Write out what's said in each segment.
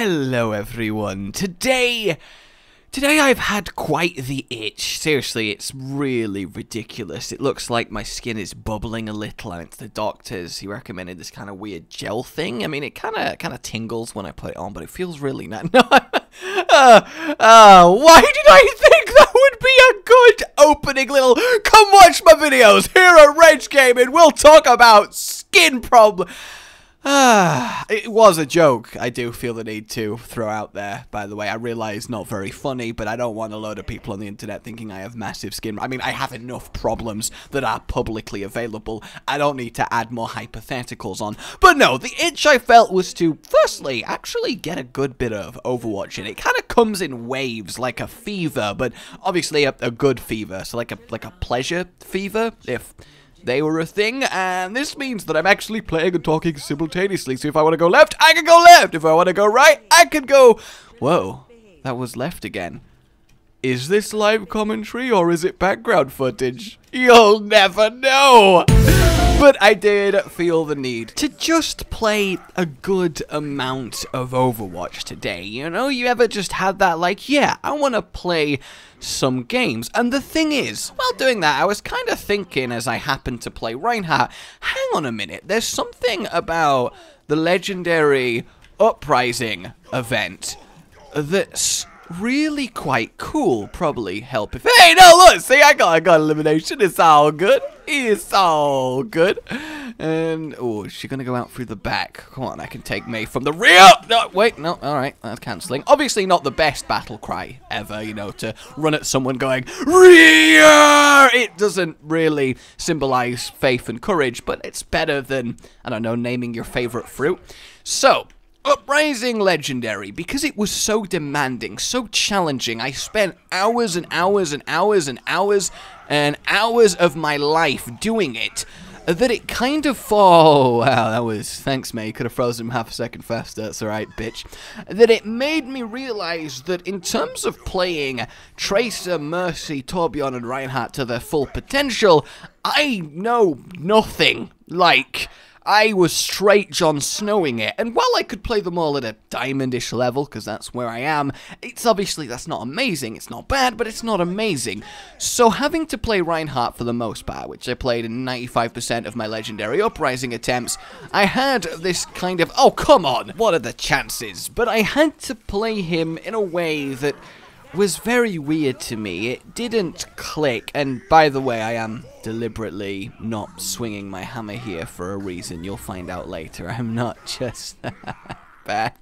Hello everyone. Today I've had quite the itch. Seriously, it's really ridiculous. It looks like my skin is bubbling a little, and it's the doctors. He recommended this kind of weird gel thing. I mean, it kind of tingles when I put it on, but it feels really nice. No, why did I think that would be a good opening little come watch my videos here at Rage Gaming? We'll talk about skin problems. It was a joke. I do feel the need to throw out there, by the way. I realize not very funny, but I don't want a load of people on the internet thinking I have massive skin. I mean, I have enough problems that are publicly available. I don't need to add more hypotheticals on. But no, the itch I felt was to, firstly, actually get a good bit of Overwatch in. It kind of comes in waves, like a fever, but obviously a good fever. So like a pleasure fever, if they were a thing, and this means that I'm actually playing and talking simultaneously. So if I want to go left, I can go left. If I want to go right, I can go... Whoa, that was left again. Is this live commentary or is it background footage? You'll never know. But I did feel the need to just play a good amount of Overwatch today. You know, you ever just had that like, yeah, I want to play some games. And the thing is, while doing that, I was kind of thinking as I happened to play Reinhardt, hang on a minute, there's something about the legendary Uprising event that's really quite cool. Probably help if... Hey, no, look, see, I got elimination. It's all good. It's all good. And, oh, is she going to go out through the back? Come on, I can take May from the rear. No, wait, no, all right, that's cancelling. Obviously not the best battle cry ever, you know, to run at someone going, rear! It doesn't really symbolize faith and courage, but it's better than, I don't know, naming your favorite fruit. So... Uprising Legendary, because it was so demanding, so challenging. I spent hours and hours and hours and hours and hours of my life doing it, that it kind of... Oh, wow, that was... Thanks, mate. Could have frozen him half a second faster. That's alright, bitch. That it made me realize that in terms of playing Tracer, Mercy, Torbjorn, and Reinhardt to their full potential, I know nothing. Like... I was straight Jon Snowing it, and while I could play them all at a diamondish level, because that's where I am, it's obviously, that's not amazing. It's not bad, but it's not amazing. So having to play Reinhardt for the most part, which I played in 95% of my legendary Uprising attempts, I had this kind of, oh come on, what are the chances? But I had to play him in a way that was very weird to me. It didn't click, and by the way, I am deliberately not swinging my hammer here for a reason. You'll find out later. I'm not just bad.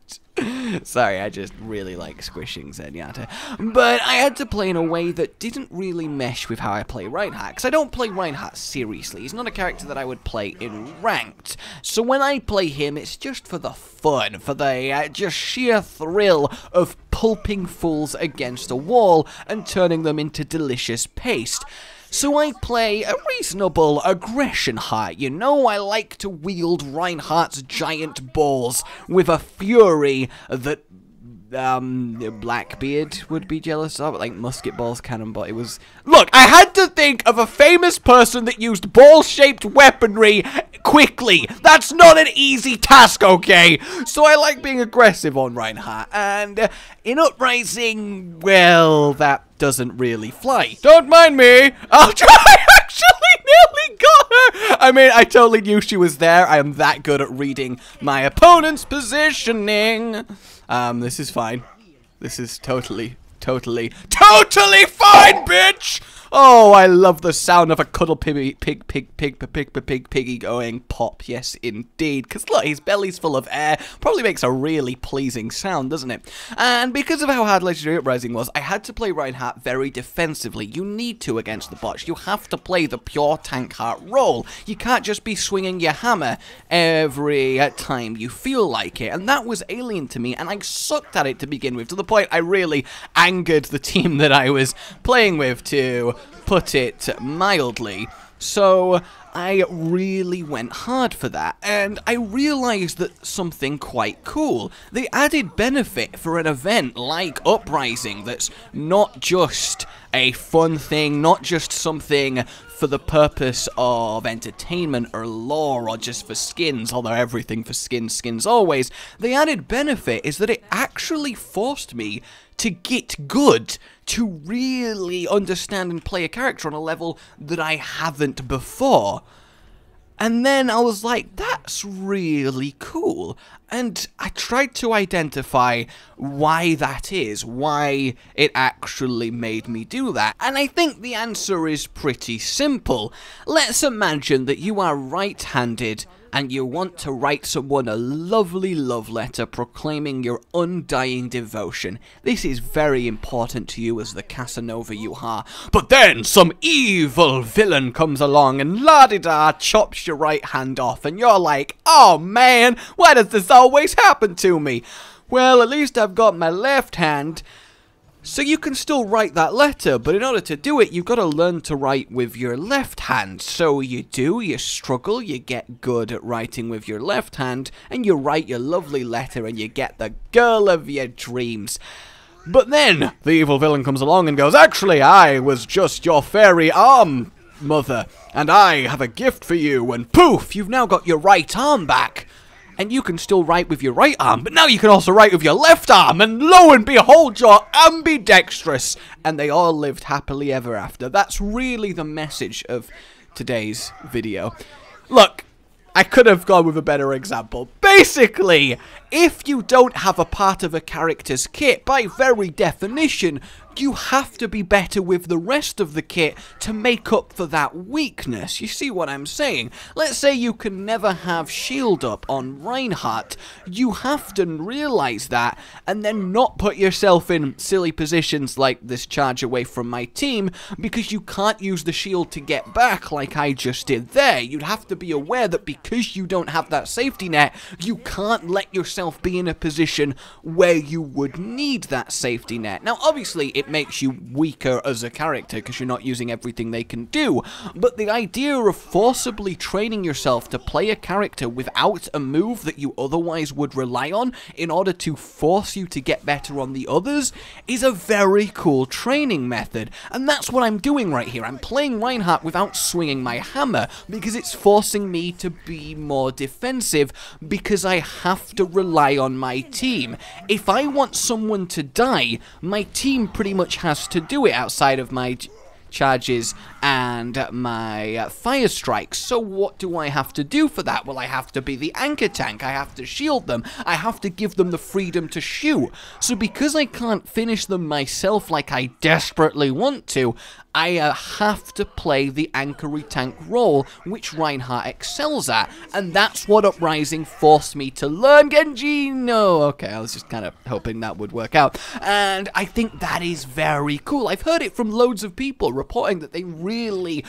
Sorry, I just really like squishing Zenyatta. But I had to play in a way that didn't really mesh with how I play Reinhardt, because I don't play Reinhardt seriously. He's not a character that I would play in ranked. So when I play him, it's just for the fun, for the just sheer thrill of pulping fools against a wall and turning them into delicious paste. So I play a reasonable aggression high, you know. I like to wield Reinhardt's giant balls with a fury that Blackbeard would be jealous of, like musket balls, cannonball. It was... Look, I had to think of a famous person that used ball-shaped weaponry quickly. That's not an easy task, okay? So I like being aggressive on Reinhardt, and in Uprising, well, that doesn't really fly. Don't mind me. I'll try. I actually nearly got her. I mean, I totally knew she was there. I am that good at reading my opponent's positioning. This is fine. This is totally fine, bitch! Oh, I love the sound of a cuddle piggy going pop. Yes, indeed. Because look, his belly's full of air. Probably makes a really pleasing sound, doesn't it? And because of how hard Legendary Uprising was, I had to play Reinhardt very defensively. You need to against the bots. You have to play the pure tank heart role. You can't just be swinging your hammer every time you feel like it. And that was alien to me, and I sucked at it to begin with, to the point I really angered the team that I was playing with, to put it mildly. So I really went hard for that, and I realized that something quite cool. The added benefit for an event like Uprising that's not just a fun thing, not just something for the purpose of entertainment or lore or just for skins, although everything for skins always, the added benefit is that it actually forced me to get good, to really understand and play a character on a level that I haven't before. And then I was like, that's really cool. And I tried to identify why that is, why it actually made me do that. And I think the answer is pretty simple. Let's imagine that you are right-handed and you want to write someone a lovely love letter proclaiming your undying devotion. This is very important to you as the Casanova you are. But then some evil villain comes along and la-di-da chops your right hand off, and you're like, oh man, why does this always happen to me? Well, at least I've got my left hand. So you can still write that letter, but in order to do it, you've got to learn to write with your left hand. So you struggle, you get good at writing with your left hand, and you write your lovely letter and you get the girl of your dreams. But then, the evil villain comes along and goes, actually, I was just your fairy arm mother, and I have a gift for you, and poof, you've now got your right arm back. And you can still write with your right arm, but now you can also write with your left arm, and lo and behold, you're ambidextrous. And they all lived happily ever after. That's really the message of today's video. Look, I could have gone with a better example. Basically, if you don't have a part of a character's kit, by very definition, you have to be better with the rest of the kit to make up for that weakness. You see what I'm saying? Let's say you can never have shield up on Reinhardt. You have to realize that and then not put yourself in silly positions like this charge away from my team because you can't use the shield to get back like I just did there. You'd have to be aware that because you don't have that safety net, you can't let yourself be in a position where you would need that safety net. Now, obviously, it makes you weaker as a character because you're not using everything they can do, but the idea of forcibly training yourself to play a character without a move that you otherwise would rely on in order to force you to get better on the others is a very cool training method, and that's what I'm doing right here. I'm playing Reinhardt without swinging my hammer because it's forcing me to be more defensive because I have to rely on my team. If I want someone to die, my team pretty much has to do it outside of my charges and my fire strikes. So what do I have to do for that? Well, I have to be the anchor tank. I have to shield them. I have to give them the freedom to shoot. So because I can't finish them myself like I desperately want to, I have to play the anchory tank role, which Reinhardt excels at, and that's what Uprising forced me to learn. Genji, no, okay, I was just kind of hoping that would work out, and I think that is very cool. I've heard it from loads of people reporting that they really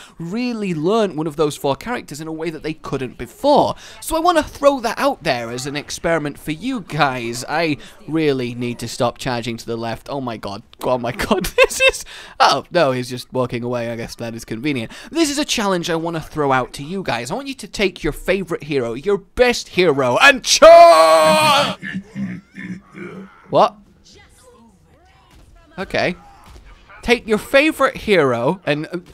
learned one of those 4 characters in a way that they couldn't before, so I want to throw that out there as an experiment for you guys. I really need to stop charging to the left. Oh my god, this is, oh no, he's just walking away. I guess that is convenient. This is a challenge I want to throw out to you guys. I want you to take your favorite hero, your best hero, and charge! What? Okay. Take your favorite hero and...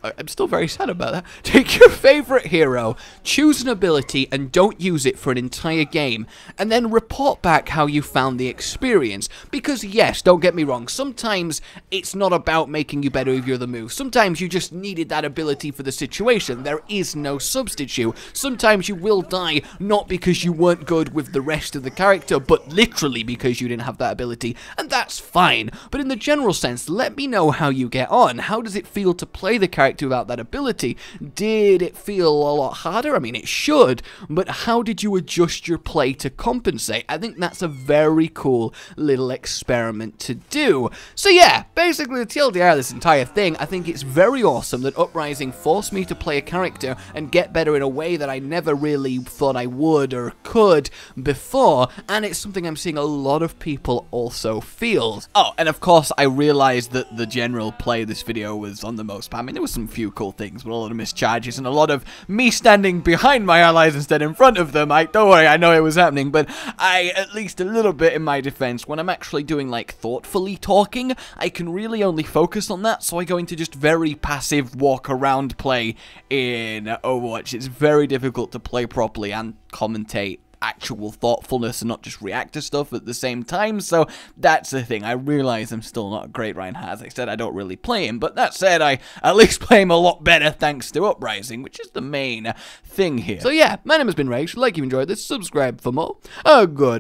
I'm still very sad about that. Take your favorite hero, choose an ability, and don't use it for an entire game, and then report back how you found the experience. Because yes, don't get me wrong, sometimes it's not about making you better with your other moves. Sometimes you just needed that ability for the situation. There is no substitute. Sometimes you will die, not because you weren't good with the rest of the character, but literally because you didn't have that ability, and that's fine. But in the general sense, let me know how you get on. How does it feel to play the character without that ability? Did it feel a lot harder? I mean, it should, but how did you adjust your play to compensate? I think that's a very cool little experiment to do. So yeah, basically the TLDR of this entire thing, I think it's very awesome that Uprising forced me to play a character and get better in a way that I never really thought I would or could before, and it's something I'm seeing a lot of people also feel. Oh, and of course I realized that the general play of this video was on the most, I mean, there was some some few cool things, but a lot of mischarges and a lot of me standing behind my allies instead in front of them. Don't worry, I know it was happening, but at least a little bit in my defense, when I'm actually doing, like, thoughtfully talking, I can really only focus on that, so I go into just very passive walk-around play in Overwatch. It's very difficult to play properly and commentate actual thoughtfulness and not just react to stuff at the same time, so that's the thing. I realize I'm still not a great Reinhardt. As I said, I don't really play him, but that said, I at least play him a lot better thanks to Uprising, which is the main thing here. So yeah, my name has been Rage. Like you enjoyed this, subscribe for more. Goodbye.